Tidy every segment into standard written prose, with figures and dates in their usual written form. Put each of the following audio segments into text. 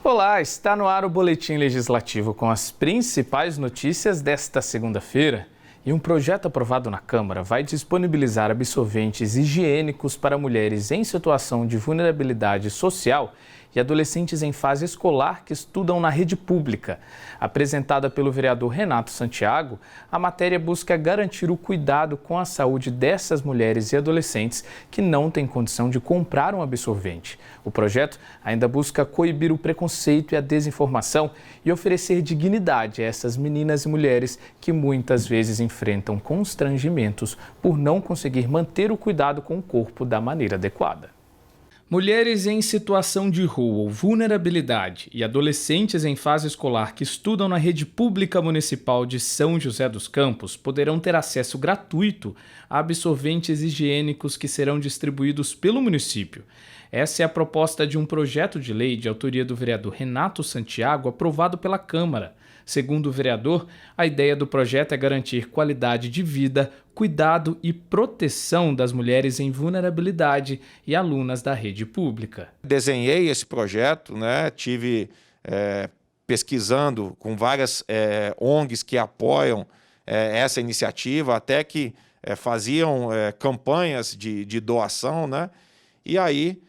Olá, está no ar o Boletim Legislativo com as principais notícias desta segunda-feira. E um projeto aprovado na Câmara vai disponibilizar absorventes higiênicos para mulheres em situação de vulnerabilidade social e adolescentes em fase escolar que estudam na rede pública. Apresentada pelo vereador Renato Santiago, a matéria busca garantir o cuidado com a saúde dessas mulheres e adolescentes que não têm condição de comprar um absorvente. O projeto ainda busca coibir o preconceito e a desinformação e oferecer dignidade a essas meninas e mulheres que muitas vezes enfrentam constrangimentos por não conseguir manter o cuidado com o corpo da maneira adequada. Mulheres em situação de rua ou vulnerabilidade e adolescentes em fase escolar que estudam na rede pública municipal de São José dos Campos poderão ter acesso gratuito a absorventes higiênicos que serão distribuídos pelo município. Essa é a proposta de um projeto de lei de autoria do vereador Renato Santiago, aprovado pela Câmara. Segundo o vereador, a ideia do projeto é garantir qualidade de vida, cuidado e proteção das mulheres em vulnerabilidade e alunas da rede pública. Desenhei esse projeto, tive pesquisando com várias ONGs que apoiam essa iniciativa, até que faziam campanhas de doação, e aí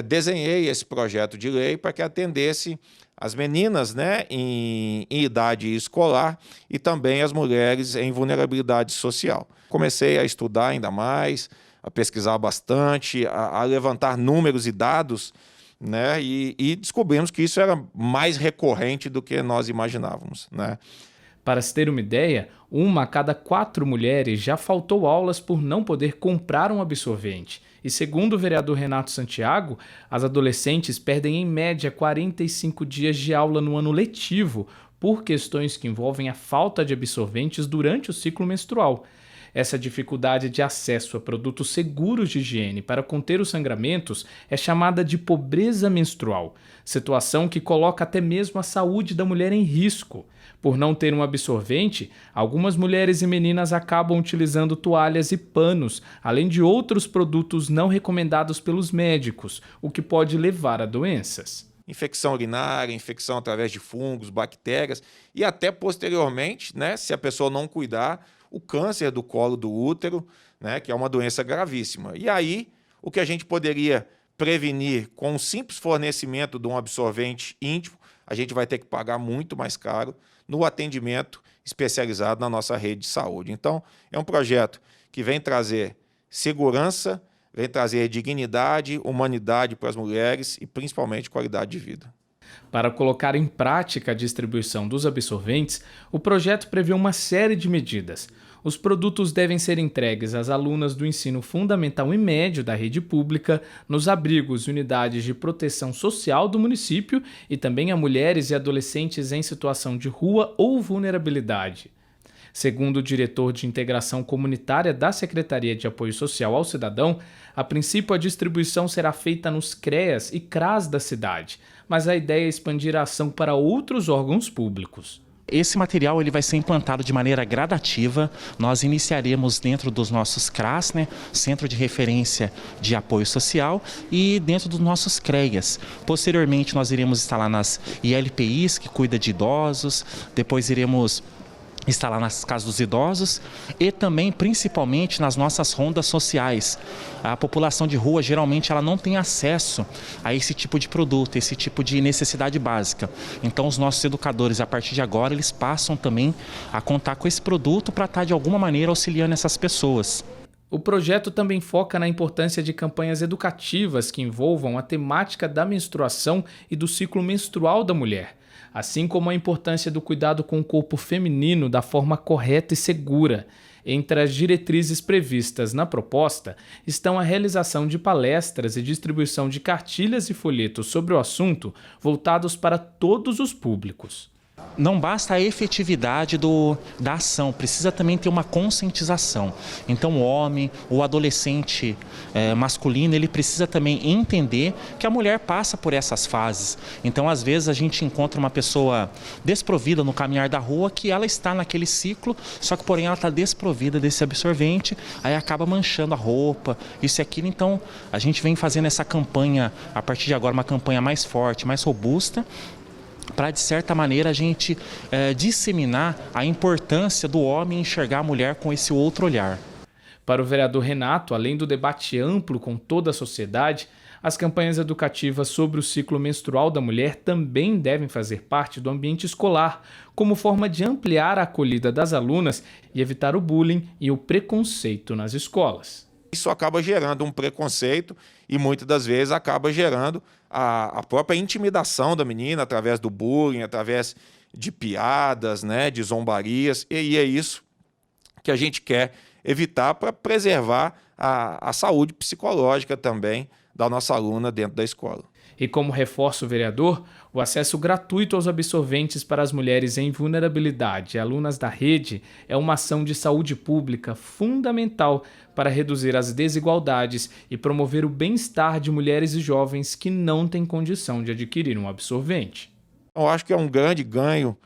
desenhei esse projeto de lei para que atendesse as meninas em idade escolar e também as mulheres em vulnerabilidade social. Comecei a estudar ainda mais, a pesquisar bastante, a levantar números e dados, e descobrimos que isso era mais recorrente do que nós imaginávamos. Para se ter uma ideia, 1 a cada 4 mulheres já faltou aulas por não poder comprar um absorvente. E segundo o vereador Renato Santiago, as adolescentes perdem em média 45 dias de aula no ano letivo por questões que envolvem a falta de absorventes durante o ciclo menstrual. Essa dificuldade de acesso a produtos seguros de higiene para conter os sangramentos é chamada de pobreza menstrual, situação que coloca até mesmo a saúde da mulher em risco. Por não ter um absorvente, algumas mulheres e meninas acabam utilizando toalhas e panos, além de outros produtos não recomendados pelos médicos, o que pode levar a doenças. Infecção urinária, infecção através de fungos, bactérias e até posteriormente, se a pessoa não cuidar, o câncer do colo do útero, que é uma doença gravíssima. E aí, o que a gente poderia prevenir com um simples fornecimento de um absorvente íntimo, a gente vai ter que pagar muito mais caro no atendimento especializado na nossa rede de saúde. Então, é um projeto que vem trazer segurança, vem trazer dignidade, humanidade para as mulheres e principalmente qualidade de vida. Para colocar em prática a distribuição dos absorventes, o projeto prevê uma série de medidas. Os produtos devem ser entregues às alunas do ensino fundamental e médio da rede pública, nos abrigos e unidades de proteção social do município e também a mulheres e adolescentes em situação de rua ou vulnerabilidade. Segundo o diretor de integração comunitária da Secretaria de Apoio Social ao Cidadão, a princípio a distribuição será feita nos CREAS e CRAS da cidade, mas a ideia é expandir a ação para outros órgãos públicos. Esse material ele vai ser implantado de maneira gradativa. Nós iniciaremos dentro dos nossos CRAS, Centro de Referência de Apoio Social, e dentro dos nossos CREAS. Posteriormente nós iremos instalar nas ILPIs, que cuida de idosos, depois iremos instalar nas casas dos idosos e também, principalmente, nas nossas rondas sociais. A população de rua, geralmente, ela não tem acesso a esse tipo de produto, esse tipo de necessidade básica. Então, os nossos educadores, a partir de agora, eles passam também a contar com esse produto para estar, de alguma maneira, auxiliando essas pessoas. O projeto também foca na importância de campanhas educativas que envolvam a temática da menstruação e do ciclo menstrual da mulher, assim como a importância do cuidado com o corpo feminino da forma correta e segura. Entre as diretrizes previstas na proposta estão a realização de palestras e distribuição de cartilhas e folhetos sobre o assunto voltados para todos os públicos. Não basta a efetividade da ação, precisa também ter uma conscientização. Então o homem, o adolescente masculino, ele precisa também entender que a mulher passa por essas fases. Então às vezes a gente encontra uma pessoa desprovida no caminhar da rua, que ela está naquele ciclo, só que porém ela está desprovida desse absorvente, aí acaba manchando a roupa, isso e aquilo. Então a gente vem fazendo essa campanha, a partir de agora, uma campanha mais forte, mais robusta, para, de certa maneira, a gente disseminar a importância do homem enxergar a mulher com esse outro olhar. Para o vereador Renato, além do debate amplo com toda a sociedade, as campanhas educativas sobre o ciclo menstrual da mulher também devem fazer parte do ambiente escolar, como forma de ampliar a acolhida das alunas e evitar o bullying e o preconceito nas escolas. Isso acaba gerando um preconceito e muitas das vezes acaba gerando a própria intimidação da menina através do bullying, através de piadas, né, de zombarias, e é isso que a gente quer evitar para preservar a saúde psicológica também da nossa aluna dentro da escola. E como reforça o vereador, o acesso gratuito aos absorventes para as mulheres em vulnerabilidade e alunas da rede é uma ação de saúde pública fundamental para reduzir as desigualdades e promover o bem-estar de mulheres e jovens que não têm condição de adquirir um absorvente. Eu acho que é um grande ganho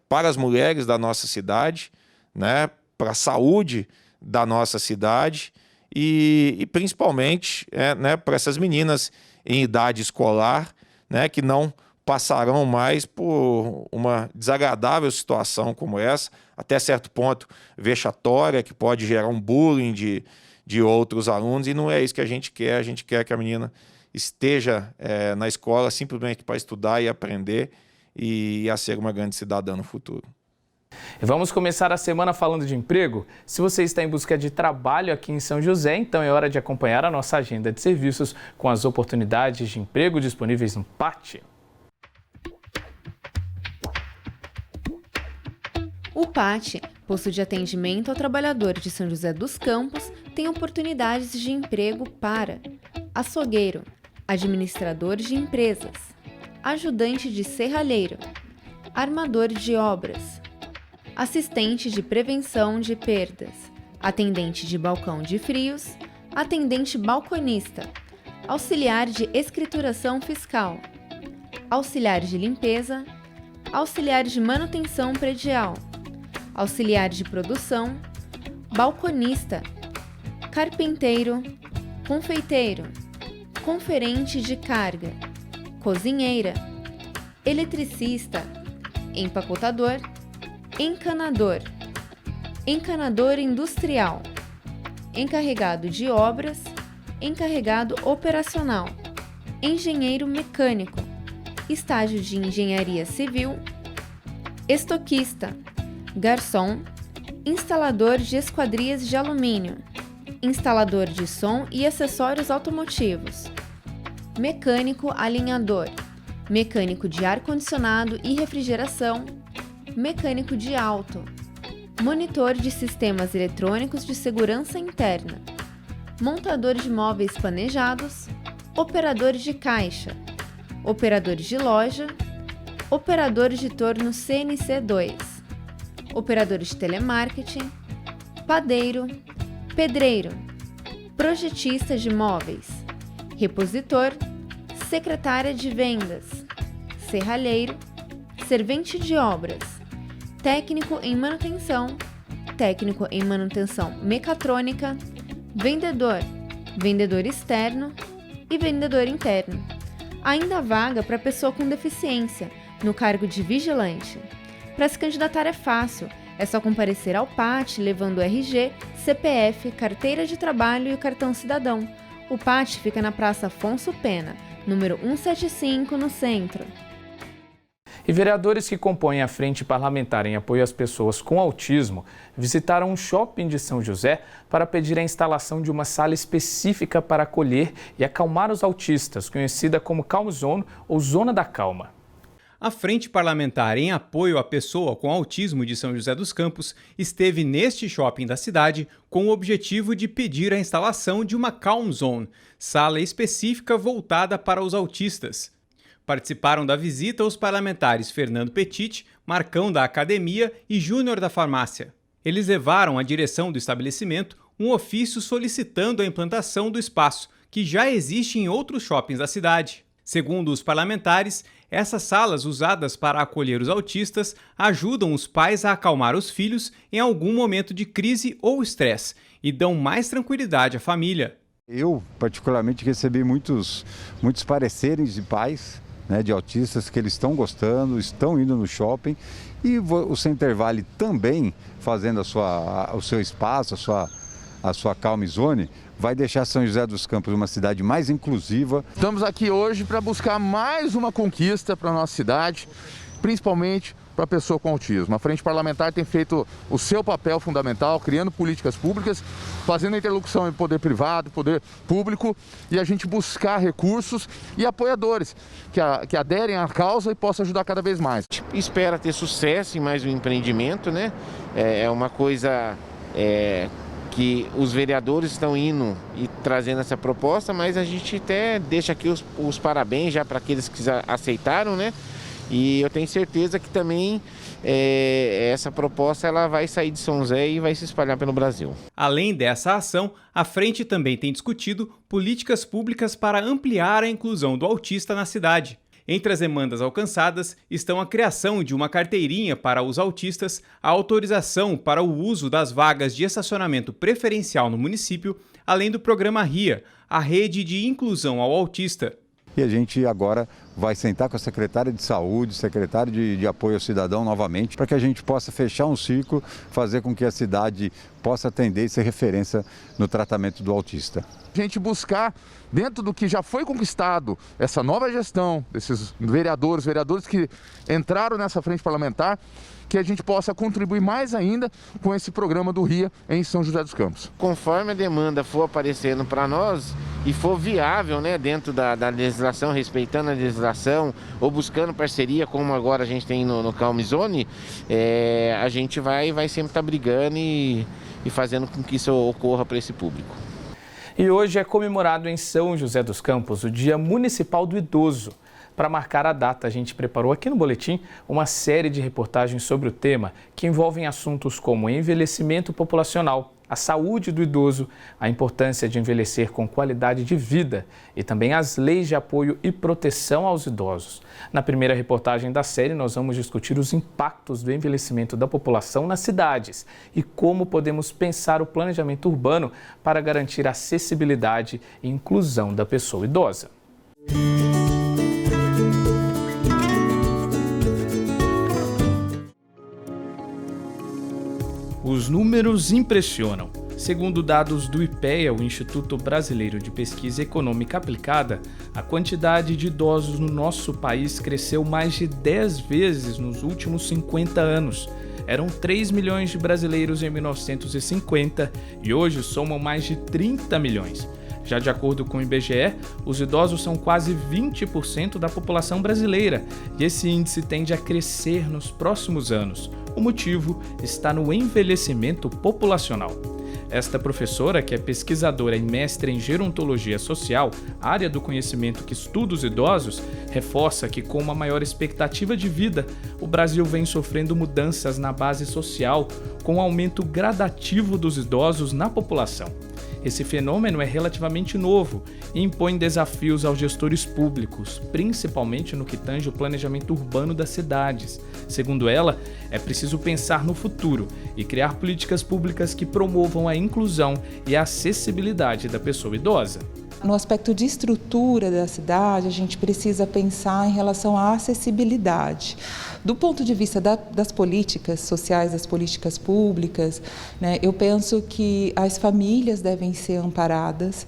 para as mulheres da nossa cidade, né, para a saúde da nossa cidade e principalmente né, para essas meninas em idade escolar, né, que não passarão mais por uma desagradável situação como essa, até certo ponto vexatória, que pode gerar um bullying de outros alunos, e não é isso que a gente quer que a menina esteja na escola simplesmente para estudar e aprender e a ser uma grande cidadã no futuro. Vamos começar a semana falando de emprego? Se você está em busca de trabalho aqui em São José, então é hora de acompanhar a nossa agenda de serviços com as oportunidades de emprego disponíveis no PAT. O PAT, posto de atendimento ao trabalhador de São José dos Campos, tem oportunidades de emprego para açougueiro, administrador de empresas, ajudante de serralheiro, armador de obras, assistente de prevenção de perdas, atendente de balcão de frios, atendente balconista, auxiliar de escrituração fiscal, auxiliar de limpeza, auxiliar de manutenção predial, auxiliar de produção, balconista, carpinteiro, confeiteiro, conferente de carga, cozinheira, eletricista, empacotador, encanador, encanador industrial, encarregado de obras, encarregado operacional, engenheiro mecânico, estágio de engenharia civil, estoquista, garçom, instalador de esquadrias de alumínio, instalador de som e acessórios automotivos, mecânico alinhador, mecânico de ar-condicionado e refrigeração, mecânico de auto, monitor de sistemas eletrônicos de segurança interna, montador de móveis planejados, operador de caixa, operador de loja, operador de torno CNC2, operador de telemarketing, padeiro, pedreiro, projetista de móveis, repositor, secretária de vendas, serralheiro, servente de obras, técnico em manutenção mecatrônica, vendedor, vendedor externo e vendedor interno. Ainda há vaga para pessoa com deficiência, no cargo de vigilante. Para se candidatar é fácil, é só comparecer ao PAT levando RG, CPF, carteira de trabalho e o cartão cidadão. O PAT fica na Praça Afonso Pena, número 175, no centro. E vereadores que compõem a Frente Parlamentar em apoio às pessoas com autismo visitaram um shopping de São José para pedir a instalação de uma sala específica para acolher e acalmar os autistas, conhecida como Calm Zone ou Zona da Calma. A Frente Parlamentar em apoio à pessoa com autismo de São José dos Campos esteve neste shopping da cidade com o objetivo de pedir a instalação de uma Calm Zone, sala específica voltada para os autistas. Participaram da visita os parlamentares Fernando Petit, Marcão da Academia e Júnior da Farmácia. Eles levaram à direção do estabelecimento um ofício solicitando a implantação do espaço, que já existe em outros shoppings da cidade. Segundo os parlamentares, essas salas usadas para acolher os autistas ajudam os pais a acalmar os filhos em algum momento de crise ou estresse e dão mais tranquilidade à família. Eu, particularmente, recebi muitos pareceres de pais né, de autistas que eles estão gostando, estão indo no shopping, e o Center Valley também fazendo o seu espaço, a sua Calm Zone, vai deixar São José dos Campos uma cidade mais inclusiva. Estamos aqui hoje para buscar mais uma conquista para a nossa cidade, principalmente para a pessoa com autismo. A Frente Parlamentar tem feito o seu papel fundamental, criando políticas públicas, fazendo interlocução entre poder privado, poder público, e a gente buscar recursos e apoiadores que aderem à causa e possam ajudar cada vez mais. Espera ter sucesso em mais um empreendimento, né? É uma coisa que os vereadores estão indo e trazendo essa proposta, mas a gente até deixa aqui os parabéns já para aqueles que aceitaram, né? E eu tenho certeza que também essa proposta ela vai sair de São José e vai se espalhar pelo Brasil. Além dessa ação, a frente também tem discutido políticas públicas para ampliar a inclusão do autista na cidade. Entre as demandas alcançadas estão a criação de uma carteirinha para os autistas, a autorização para o uso das vagas de estacionamento preferencial no município, além do programa RIA, a Rede de Inclusão ao Autista. E a gente agora vai sentar com a secretária de saúde, secretário de apoio ao cidadão novamente, para que a gente possa fechar um ciclo, fazer com que a cidade possa atender e ser referência no tratamento do autista. A gente buscar, dentro do que já foi conquistado, essa nova gestão desses vereadores que entraram nessa frente parlamentar, que a gente possa contribuir mais ainda com esse programa do RIA em São José dos Campos. Conforme a demanda for aparecendo para nós e for viável, né, dentro da legislação, respeitando a legislação ou buscando parceria, como agora a gente tem no Calm Zone, a gente vai sempre estar brigando e fazendo com que isso ocorra para esse público. E hoje é comemorado em São José dos Campos o Dia Municipal do Idoso. Para marcar a data, a gente preparou aqui no Boletim uma série de reportagens sobre o tema que envolvem assuntos como envelhecimento populacional, a saúde do idoso, a importância de envelhecer com qualidade de vida e também as leis de apoio e proteção aos idosos. Na primeira reportagem da série, nós vamos discutir os impactos do envelhecimento da população nas cidades e como podemos pensar o planejamento urbano para garantir a acessibilidade e inclusão da pessoa idosa. Os números impressionam. Segundo dados do IPEA, o Instituto Brasileiro de Pesquisa Econômica Aplicada, a quantidade de idosos no nosso país cresceu mais de 10 vezes nos últimos 50 anos. Eram 3 milhões de brasileiros em 1950 e hoje somam mais de 30 milhões. Já de acordo com o IBGE, os idosos são quase 20% da população brasileira e esse índice tende a crescer nos próximos anos. O motivo está no envelhecimento populacional. Esta professora, que é pesquisadora e mestre em gerontologia social, área do conhecimento que estuda os idosos, reforça que com uma maior expectativa de vida, o Brasil vem sofrendo mudanças na base social, com o aumento gradativo dos idosos na população. Esse fenômeno é relativamente novo e impõe desafios aos gestores públicos, principalmente no que tange o planejamento urbano das cidades. Segundo ela, é preciso pensar no futuro e criar políticas públicas que promovam a inclusão e a acessibilidade da pessoa idosa. No aspecto de estrutura da cidade, a gente precisa pensar em relação à acessibilidade. Do ponto de vista das políticas sociais, das políticas públicas, né, eu penso que as famílias devem ser amparadas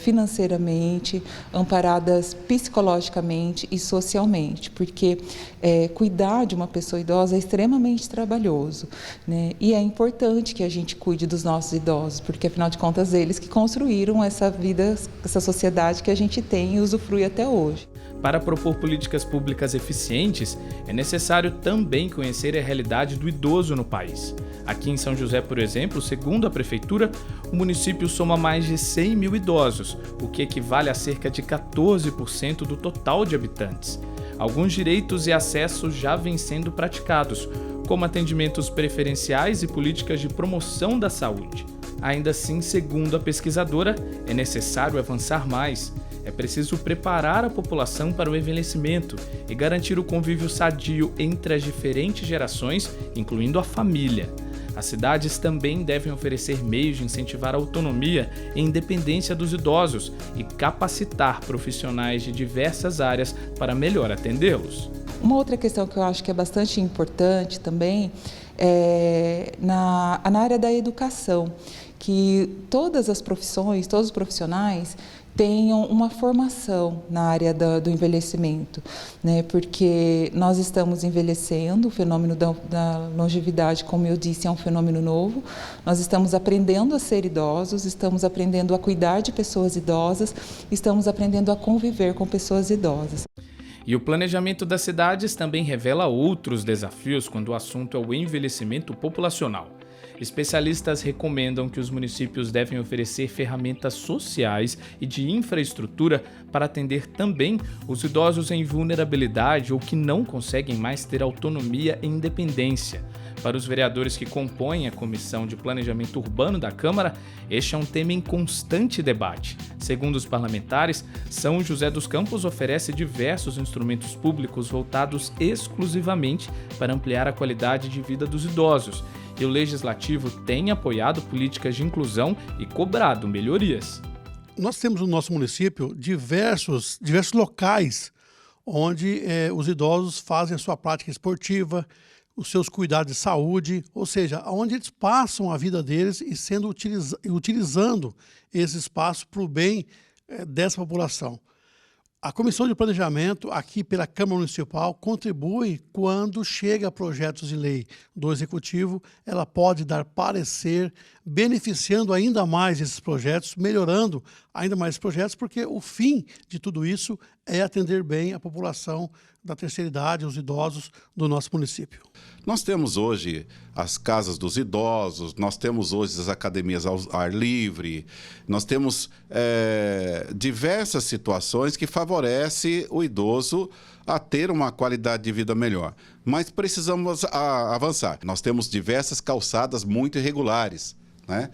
financeiramente, amparadas psicologicamente e socialmente, porque cuidar de uma pessoa idosa é extremamente trabalhoso, né? E é importante que a gente cuide dos nossos idosos, porque afinal de contas eles que construíram essa vida, essa sociedade que a gente tem e usufrui até hoje. Para propor políticas públicas eficientes, é necessário também conhecer a realidade do idoso no país. Aqui em São José, por exemplo, segundo a Prefeitura, o município soma mais de 100 mil idosos, o que equivale a cerca de 14% do total de habitantes. Alguns direitos e acessos já vêm sendo praticados, como atendimentos preferenciais e políticas de promoção da saúde. Ainda assim, segundo a pesquisadora, é necessário avançar mais. É preciso preparar a população para o envelhecimento e garantir o convívio sadio entre as diferentes gerações, incluindo a família. A As cidades também devem oferecer meios de incentivar a autonomia e independência dos idosos e capacitar profissionais de diversas áreas para melhor atendê-los. Uma outra questão que eu acho que é bastante importante também é na área da educação, que todas as profissões, todos os profissionais tenham uma formação na área do envelhecimento, né? Porque nós estamos envelhecendo, o fenômeno da longevidade, como eu disse, é um fenômeno novo. Nós estamos aprendendo a ser idosos, estamos aprendendo a cuidar de pessoas idosas, estamos aprendendo a conviver com pessoas idosas. E o planejamento das cidades também revela outros desafios quando o assunto é o envelhecimento populacional. Especialistas recomendam que os municípios devem oferecer ferramentas sociais e de infraestrutura para atender também os idosos em vulnerabilidade ou que não conseguem mais ter autonomia e independência. Para os vereadores que compõem a Comissão de Planejamento Urbano da Câmara, este é um tema em constante debate. Segundo os parlamentares, São José dos Campos oferece diversos instrumentos públicos voltados exclusivamente para ampliar a qualidade de vida dos idosos. E o Legislativo tem apoiado políticas de inclusão e cobrado melhorias. Nós temos no nosso município diversos locais onde os idosos fazem a sua prática esportiva, os seus cuidados de saúde, ou seja, onde eles passam a vida deles e utilizando esse espaço para o bem dessa população. A Comissão de Planejamento, aqui pela Câmara Municipal, contribui quando chega projetos de lei do Executivo, ela pode dar parecer, beneficiando ainda mais esses projetos, melhorando ainda mais esses projetos, porque o fim de tudo isso é atender bem a população da terceira idade, os idosos do nosso município. Nós temos hoje as casas dos idosos, nós temos hoje as academias ao ar livre, nós temos diversas situações que favorecem o idoso a ter uma qualidade de vida melhor. Mas precisamos avançar. Nós temos diversas calçadas muito irregulares, né?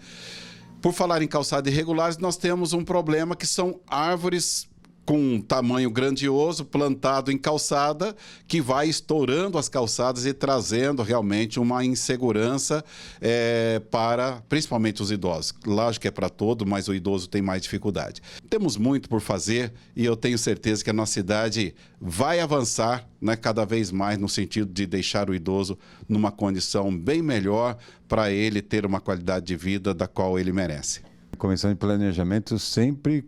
Por falar em calçadas irregulares, nós temos um problema que são árvores com um tamanho grandioso, plantado em calçada, que vai estourando as calçadas e trazendo realmente uma insegurança para, principalmente os idosos. Lógico que é para todo, mas o idoso tem mais dificuldade. Temos muito por fazer e eu tenho certeza que a nossa cidade vai avançar, né, cada vez mais no sentido de deixar o idoso numa condição bem melhor para ele ter uma qualidade de vida da qual ele merece. A Comissão de Planejamento sempre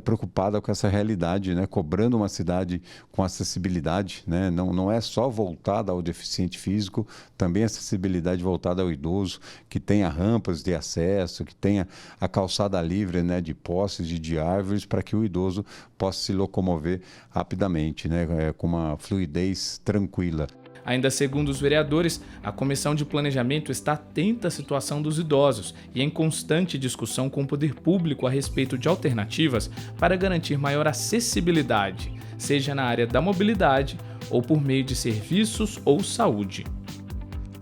preocupada com essa realidade, cobrando uma cidade com acessibilidade, não é só voltada ao deficiente físico, também acessibilidade voltada ao idoso, que tenha rampas de acesso, que tenha a calçada livre, de postes e de árvores, para que o idoso possa se locomover rapidamente, com uma fluidez tranquila. Ainda segundo os vereadores, a Comissão de Planejamento está atenta à situação dos idosos e em constante discussão com o poder público a respeito de alternativas para garantir maior acessibilidade, seja na área da mobilidade ou por meio de serviços ou saúde.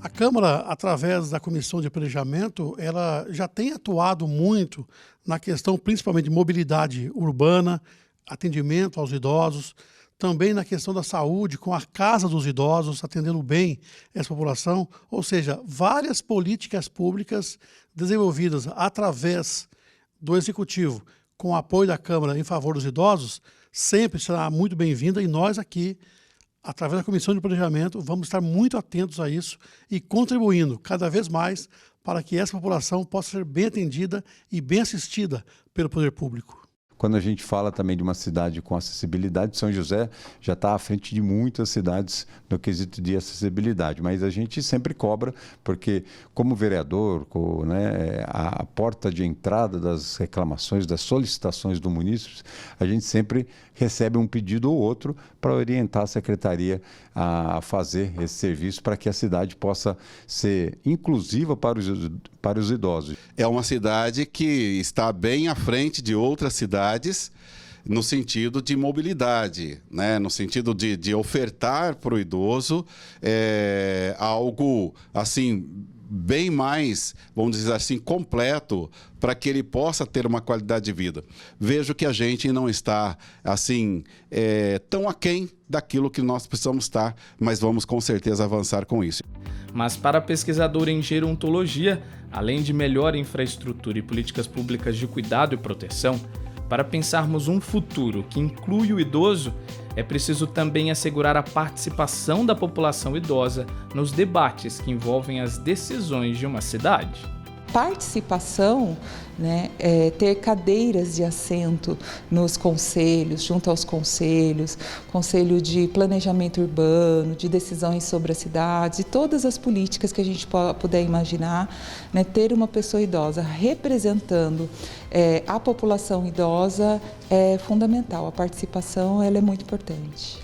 A Câmara, através da Comissão de Planejamento, ela já tem atuado muito na questão principalmente de mobilidade urbana, atendimento aos idosos, também na questão da saúde, com a Casa dos Idosos, atendendo bem essa população, ou seja, várias políticas públicas desenvolvidas através do Executivo, com o apoio da Câmara em favor dos idosos, sempre será muito bem-vinda e nós aqui, através da Comissão de Planejamento, vamos estar muito atentos a isso e contribuindo cada vez mais para que essa população possa ser bem atendida e bem assistida pelo poder público. Quando a gente fala também de uma cidade com acessibilidade, São José já está à frente de muitas cidades no quesito de acessibilidade, mas a gente sempre cobra, porque como vereador, a porta de entrada das reclamações, das solicitações do munícipe, a gente sempre recebe um pedido ou outro para orientar a secretaria a fazer esse serviço para que a cidade possa ser inclusiva para os idosos. É uma cidade que está bem à frente de outras cidades no sentido de mobilidade, no sentido de ofertar para o idoso algo assim bem mais, vamos dizer assim, completo para que ele possa ter uma qualidade de vida. Vejo que a gente não está, assim, tão aquém daquilo que nós precisamos estar, mas vamos com certeza avançar com isso. Mas para a pesquisadora em gerontologia, além de melhor infraestrutura e políticas públicas de cuidado e proteção, para pensarmos um futuro que inclui o idoso, é preciso também assegurar a participação da população idosa nos debates que envolvem as decisões de uma cidade. Participação, né, ter cadeiras de assento nos conselhos, junto aos conselhos, conselho de planejamento urbano, de decisões sobre as cidades e todas as políticas que a gente puder imaginar, né, ter uma pessoa idosa representando a população idosa é fundamental. A participação ela é muito importante.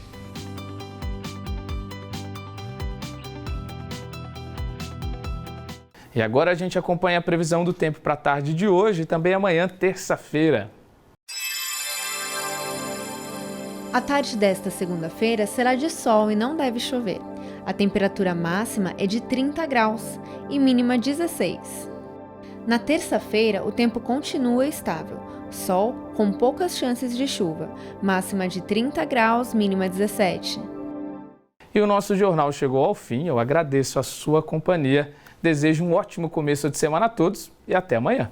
E agora a gente acompanha a previsão do tempo para a tarde de hoje e também amanhã, terça-feira. A tarde desta segunda-feira será de sol e não deve chover. A temperatura máxima é de 30 graus e mínima 16. Na terça-feira, o tempo continua estável. Sol com poucas chances de chuva, máxima de 30 graus, mínima 17. E o nosso jornal chegou ao fim. Eu agradeço a sua companhia. Desejo um ótimo começo de semana a todos e até amanhã.